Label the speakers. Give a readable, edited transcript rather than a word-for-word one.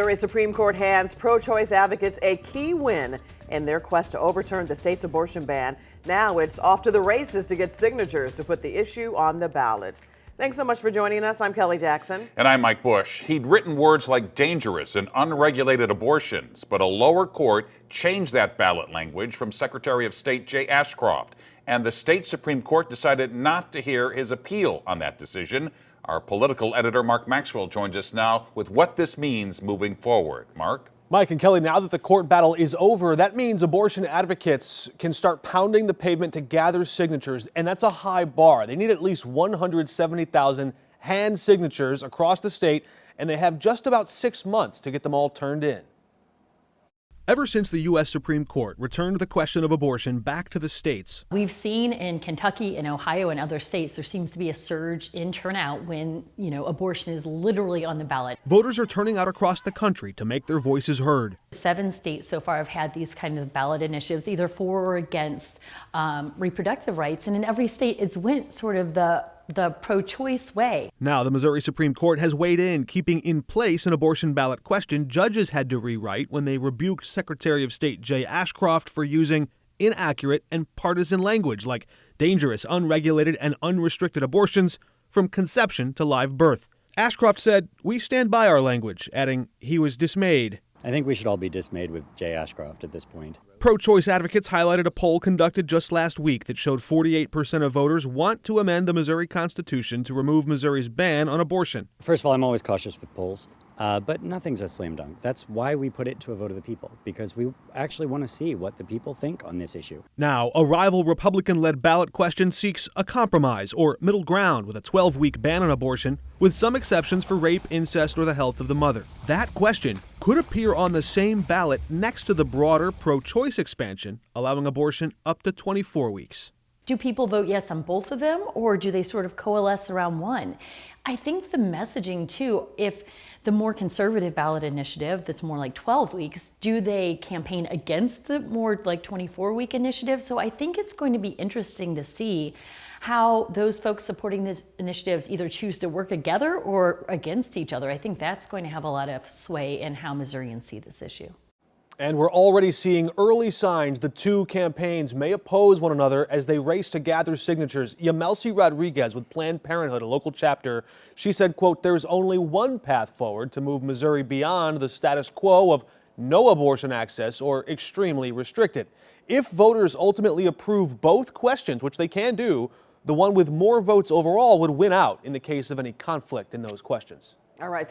Speaker 1: Missouri Supreme Court hands pro-choice advocates a key win in their quest to overturn the state's abortion ban. Now it's off to the races to get signatures to put the issue on the ballot. Thanks so much for joining us. I'm Kelly Jackson.
Speaker 2: And I'm Mike Bush. He'd written words like dangerous and unregulated abortions, but a lower court changed that ballot language from Secretary of State Jay Ashcroft. And the state Supreme Court decided not to hear his appeal on that decision. Our political editor, Mark Maxwell, joins us now with what this means moving forward. Mark?
Speaker 3: Mike and Kelly, now that the court battle is over, that means abortion advocates can start pounding the pavement to gather signatures, and that's a high bar. They need at least 170,000 hand signatures across the state, and they have just about 6 months to get them all turned in. Ever since the U.S. Supreme Court returned the question of abortion back to the states,
Speaker 4: we've seen in Kentucky and Ohio and other states, there seems to be a surge in turnout when, abortion is literally on the ballot.
Speaker 3: Voters are turning out across the country to make their voices heard.
Speaker 4: 7 states so far have had these kind of ballot initiatives, either for or against reproductive rights. And in every state, it's went sort of the pro-choice way.
Speaker 3: Now the Missouri Supreme Court has weighed in, keeping in place an abortion ballot question judges had to rewrite when they rebuked Secretary of State Jay Ashcroft for using inaccurate and partisan language like dangerous, unregulated, and unrestricted abortions from conception to live birth. Ashcroft said, "We stand by our language," adding he was dismayed.
Speaker 5: I think we should all be dismayed with Jay Ashcroft at this point.
Speaker 3: Pro-choice advocates highlighted a poll conducted just last week that showed 48% of voters want to amend the Missouri Constitution to remove Missouri's ban on abortion.
Speaker 5: First of all, I'm always cautious with polls, but nothing's a slam dunk. That's why we put it to a vote of the people, because we actually want to see what the people think on this issue.
Speaker 3: Now, a rival Republican-led ballot question seeks a compromise or middle ground with a 12-week ban on abortion, with some exceptions for rape, incest, or the health of the mother. That question could appear on the same ballot next to the broader pro-choice expansion, allowing abortion up to 24 weeks.
Speaker 4: Do people vote yes on both of them, or do they sort of coalesce around one? I think the messaging, too, if the more conservative ballot initiative that's more like 12 weeks, do they campaign against the more like 24-week initiative? So I think it's going to be interesting to see how those folks supporting these initiatives either choose to work together or against each other. I think that's going to have a lot of sway in how Missourians see this issue.
Speaker 3: And we're already seeing early signs the two campaigns may oppose one another as they race to gather signatures. Yamelsi Rodriguez with Planned Parenthood, a local chapter, she said, quote, "There's only one path forward to move Missouri beyond the status quo of no abortion access or extremely restricted. If voters ultimately approve both questions, which they can do, the one with more votes overall would win out in the case of any conflict in those questions."
Speaker 1: All right.